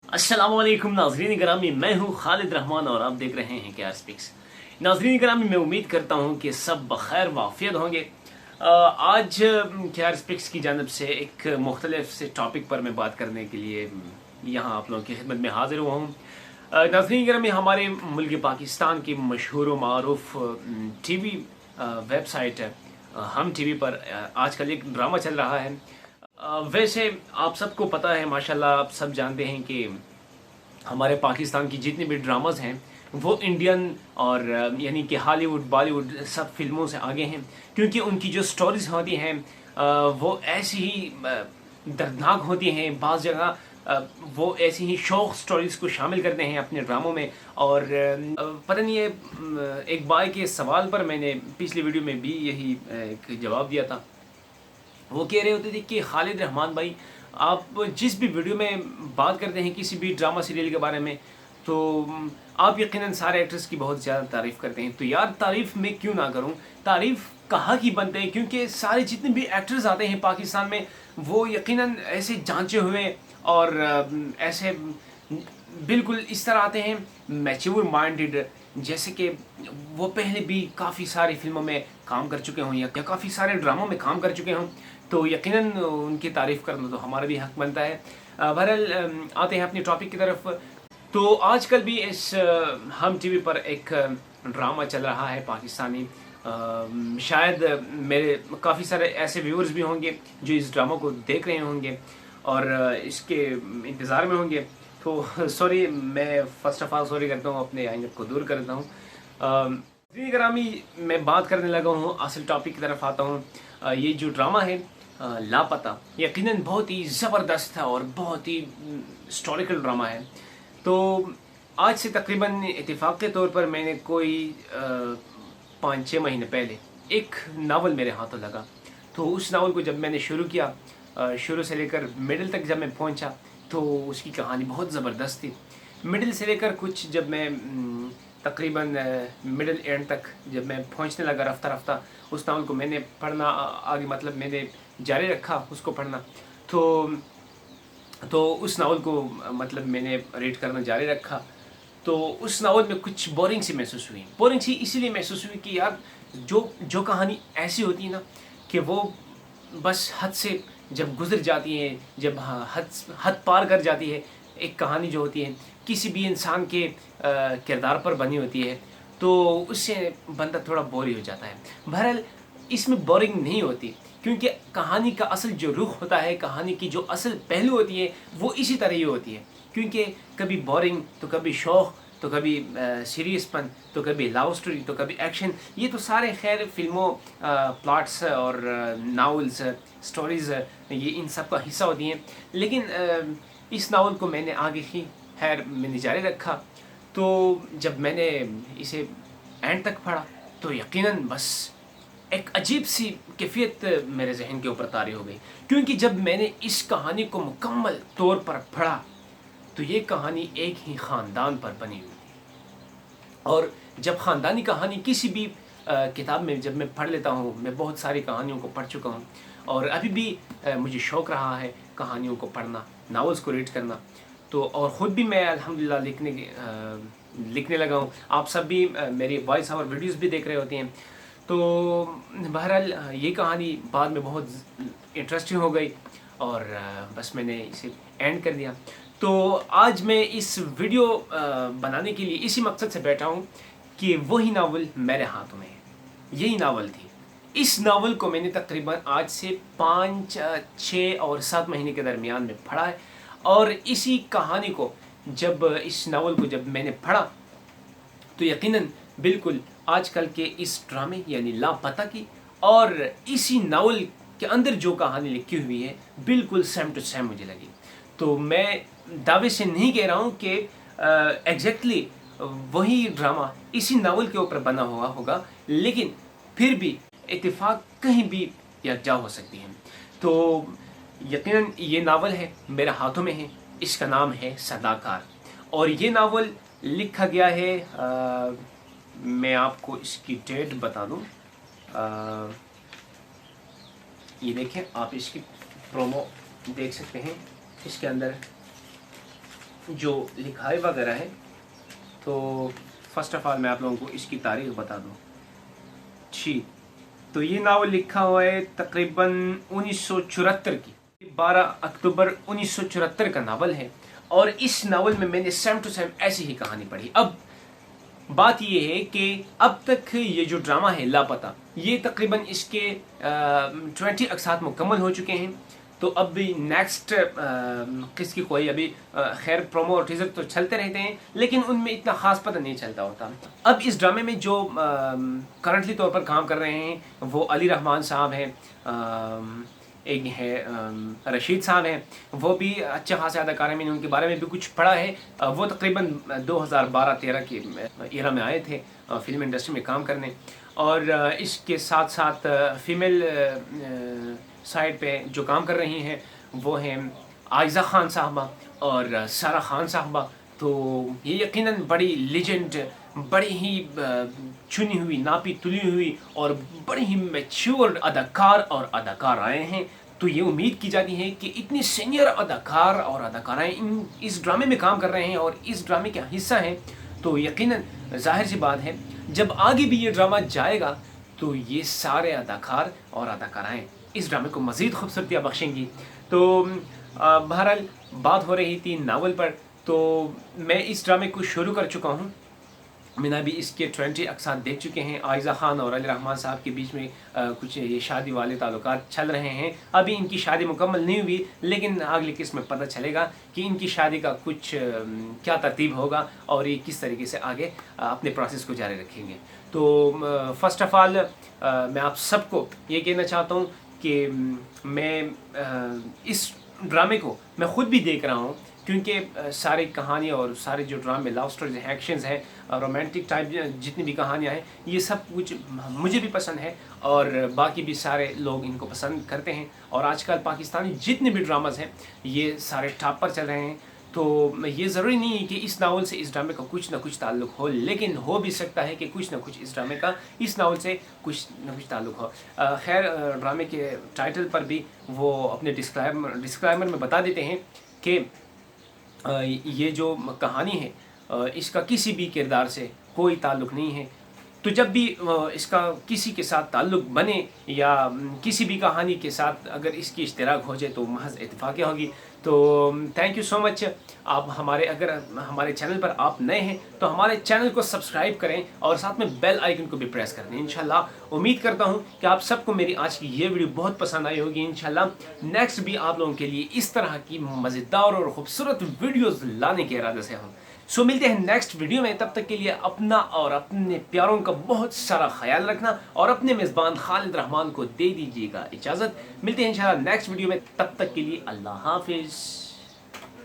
अस्सलाम वालेकुम नाज़रीन ग्रामी, मैं हूँ खालिद रहमान और आप देख रहे हैं केआर स्पीक्स। नाज़रीन ग्रामी, मैं उम्मीद करता हूँ कि सब बखैर वाफियत होंगे। आज केआर स्पीक्स की जानब से एक मुख्तलिफ से टॉपिक पर मैं बात करने के लिए यहाँ आप लोगों की खिदमत में हाजिर हुआ हूँ। नाज़रीन ग्रामी, हमारे मुल्क पाकिस्तान की मशहूर व मारूफ टीवी वेबसाइट हम टीवी पर आजकल एक ड्रामा चल रहा है। वैसे आप सबको पता है, माशाल्लाह आप सब जानते हैं कि हमारे पाकिस्तान की जितनी भी ड्रामाज हैं वो इंडियन और यानी कि हॉलीवुड बॉलीवुड सब फिल्मों से आगे हैं, क्योंकि उनकी जो स्टोरीज होती हैं वो ऐसी ही दर्दनाक होती हैं। बाज़ जगह वो ऐसी ही शौक स्टोरीज को शामिल करते हैं अपने ड्रामों में। और पता नहीं है, एक बार के सवाल पर मैंने पिछली वीडियो में भी यही एक जवाब दिया था। वो कह रहे होते थे कि खालिद रहमान भाई, आप जिस भी वीडियो में बात करते हैं किसी भी ड्रामा सीरियल के बारे में, तो आप यकीनन सारे एक्टर्स की बहुत ज़्यादा तारीफ़ करते हैं। तो यार, तारीफ़ मैं क्यों ना करूं, तारीफ़ कहाँ की बनते हैं, क्योंकि सारे जितने भी एक्टर्स आते हैं पाकिस्तान में वो यकीनन ऐसे जांचे हुए और ऐसे बिल्कुल इस तरह आते हैं मैच्योर माइंडेड, जैसे कि वो पहले भी काफ़ी सारी फिल्मों में काम कर चुके हों या काफ़ी सारे ड्रामों में काम कर चुके हों, तो यकीनन उनकी तारीफ़ करना तो हमारा भी हक बनता है। बहरहाल आते हैं अपनी टॉपिक की तरफ। तो आजकल भी इस हम टीवी पर एक ड्रामा चल रहा है पाकिस्तानी। शायद मेरे काफ़ी सारे ऐसे व्यूअर्स भी होंगे जो इस ड्रामा को देख रहे होंगे और इसके इंतज़ार में होंगे। तो सॉरी, मैं फ़र्स्ट ऑफ ऑल सॉरी करता हूँ, अपने आइंदे को दूर करता हूँ। ग्रामी, मैं बात करने लगा हूँ, असल टॉपिक की तरफ आता हूँ। ये जो ड्रामा है लापता, यकीनन बहुत ही ज़बरदस्त है और बहुत ही हिस्टोरिकल ड्रामा है। तो आज से तकरीबन इत्तेफाक के तौर पर मैंने कोई 5-6 महीने पहले एक नावल मेरे हाथों लगा। तो उस नावल को जब मैंने शुरू किया, शुरू से लेकर मिडिल तक जब मैं पहुंचा, तो उसकी कहानी बहुत ज़बरदस्त थी। मिडिल से लेकर कुछ जब मैं तकरीबन मिडिल एंड तक जब मैं पहुंचने लगा रफ्ता रफ्ता, उस नावल को मैंने पढ़ना आगे, मतलब मैंने जारी रखा उसको पढ़ना। तो उस नावल को मतलब मैंने रीड करना जारी रखा। तो उस नावल में कुछ बोरिंग सी महसूस हुई। बोरिंग सी इसीलिए महसूस हुई कि यार, जो कहानी ऐसी होती है ना कि वो बस हद से जब गुजर जाती है, जब हद पार कर जाती है, एक कहानी जो होती है किसी भी इंसान के किरदार पर बनी होती है, तो उससे बंदा थोड़ा बोर ही हो जाता है। बहरहाल इसमें बोरिंग नहीं होती, क्योंकि कहानी का असल जो रुख होता है, कहानी की जो असल पहलू होती है वो इसी तरह ही होती है। क्योंकि कभी बोरिंग तो कभी शौक, तो कभी सीरियसपन, तो कभी लव स्टोरी, तो कभी एक्शन। ये तो सारे खैर फिल्मों प्लॉट्स और नावल्स स्टोरीज़ ये इन सब का हिस्सा होती हैं। लेकिन इस नावल को मैंने आगे ही खैर मैंने जारी रखा। तो जब मैंने इसे एंड तक पढ़ा तो यकीनन बस एक अजीब सी कैफियत मेरे जहन के ऊपर तारी हो गई, क्योंकि जब मैंने इस कहानी को मुकम्मल तौर पर पढ़ा तो ये कहानी एक ही ख़ानदान पर बनी हुई थी। और जब ख़ानदानी कहानी किसी भी किताब में जब मैं पढ़ लेता हूँ, मैं बहुत सारी कहानियों को पढ़ चुका हूँ और अभी भी मुझे शौक़ रहा है कहानियों को पढ़ना, नावल्स को रीड करना। तो और ख़ुद भी मैं अल्हम्दुलिल्लाह लिखने लगा हूँ। आप सब भी मेरी वॉइस और वीडियोस भी देख रहे होते हैं। तो बहरहाल ये कहानी बाद में बहुत इंटरेस्टिंग हो गई और बस मैंने इसे एंड कर दिया। तो आज मैं इस वीडियो बनाने के लिए इसी मकसद से बैठा हूँ कि वही नावल मेरे हाथों में है, यही नावल थी। इस नावल को मैंने तकरीबन आज से 5, 6 और 7 महीने के दरमियान में पढ़ा है। और इसी कहानी को जब इस नावल को जब मैंने पढ़ा तो यकीनन बिल्कुल आजकल के इस ड्रामे यानी लापता की और इसी नावल के अंदर जो कहानी लिखी हुई है बिल्कुल सेम टू सेम मुझे लगी। तो मैं दावे से नहीं कह रहा हूँ कि एग्जैक्टली वही ड्रामा इसी नावल के ऊपर बना हुआ होगा, लेकिन फिर भी इत्तेफाक कहीं भी यकजा हो सकती है। तो यकीनन ये नावल है मेरे हाथों में है, इसका नाम है सदाकार। और ये नावल लिखा गया है, मैं आपको इसकी डेट बता दूं, ये देखें आप, इसकी प्रोमो देख सकते हैं। इसके अंदर जो लिखाई वगैरह है, तो फर्स्ट ऑफ ऑल मैं आप लोगों को इसकी तारीख बता दूं। जी, तो ये नावल लिखा हुआ है तकरीबन 1974 की, 12 अक्टूबर 1974 का नावल है। और इस नावल में मैंने सेम टू सेम ऐसी ही कहानी पढ़ी। अब बात ये है कि अब तक ये जो ड्रामा है लापता, ये तकरीबन इसके 20 अक़सात मुकम्मल हो चुके हैं। तो अब भी नेक्स्ट किसकी कोई अभी खैर प्रोमो और टीजर तो चलते रहते हैं, लेकिन उनमें इतना खास पता नहीं चलता होता। अब इस ड्रामे में जो करंटली तौर पर काम कर रहे हैं वो अली रहमान साहब हैं, एक है रशीद साहब हैं, वो भी अच्छे खासे अदाकार हैं। मैंने उनके बारे में भी कुछ पढ़ा है। वो तकरीबन 2012-13 के ईरा में आए थे फिल्म इंडस्ट्री में काम करने। और इसके साथ साथ फीमेल साइड पे जो काम कर रही हैं वो हैं आयज़ा खान साहबा और सारा खान साहबा। तो ये यकीनन बड़ी लेजेंड, बड़ी ही चुनी हुई, नापी तुली हुई और बड़ी ही मैच्योर अदाकार और अदाकार आए हैं। तो ये उम्मीद की जाती है कि इतने सीनियर अदाकार और अदाकाराएँ इस ड्रामे में काम कर रहे हैं और इस ड्रामे का हिस्सा हैं। तो यकीनन जाहिर सी बात है जब आगे भी ये ड्रामा जाएगा तो ये सारे अदाकार और अदाकाराएँ इस ड्रामे को मज़ीद खूबसूरतियाँ बख्शेंगी। तो बहरहाल बात हो रही थी नावल पर, तो मैं इस ड्रामे को शुरू कर चुका हूँ। मैंने अभी इसके 20 अक़सात देख चुके हैं। आयज़ा खान और अली रहमान साहब के बीच में कुछ ये शादी वाले ताल्लुकात चल रहे हैं। अभी इनकी शादी मुकम्मल नहीं हुई, लेकिन अगली किस्त में पता चलेगा कि इनकी शादी का कुछ क्या तरतीब होगा और ये किस तरीके से आगे अपने प्रोसेस को जारी रखेंगे। तो फ़र्स्ट ऑफ़ ऑल मैं आप सबको ये कहना चाहता हूँ कि मैं इस ड्रामे को मैं ख़ुद भी देख रहा हूँ, क्योंकि सारी कहानी और सारे जो ड्रामे, लव स्टोरीज, एक्शंस हैं, रोमांटिक टाइप जितनी भी कहानियाँ हैं, ये सब कुछ मुझे भी पसंद है और बाकी भी सारे लोग इनको पसंद करते हैं। और आजकल पाकिस्तानी जितने भी ड्रामाज़ हैं ये सारे टॉप पर चल रहे हैं। तो ये ज़रूरी नहीं है कि इस नावल से इस ड्रामे का कुछ ना कुछ ताल्लुक़ हो, लेकिन हो भी सकता है कि कुछ ना कुछ इस ड्रामे का इस नावल से कुछ ना कुछ ताल्लुक़ हो। खैर ड्रामे के टाइटल पर भी वो अपने डिस्क्लाइमर में बता देते हैं कि ये जो कहानी है इसका किसी भी किरदार से कोई ताल्लुक़ नहीं है। तो जब भी इसका किसी के साथ ताल्लुक़ बने या किसी भी कहानी के साथ अगर इसकी इश्तिराक हो जाए तो महज इत्तेफाक़ होगी। तो थैंक यू सो मच। आप अगर हमारे चैनल पर आप नए हैं तो हमारे चैनल को सब्सक्राइब करें और साथ में बेल आइकन को भी प्रेस कर दें। इंशाल्लाह उम्मीद करता हूं कि आप सबको मेरी आज की ये वीडियो बहुत पसंद आई होगी। इंशाल्लाह नेक्स्ट भी आप लोगों के लिए इस तरह की मज़ेदार और ख़ूबसूरत वीडियोज़ लाने के इरादे से हूँ। सो मिलते हैं नेक्स्ट वीडियो में। तब तक के लिए अपना और अपने प्यारों का बहुत सारा ख्याल रखना और अपने मेज़बान खालिद रहमान को दे दीजिएगा इजाज़त। मिलते हैं इंशाल्लाह नेक्स्ट वीडियो में, तब तक के लिए अल्लाह हाफिज़।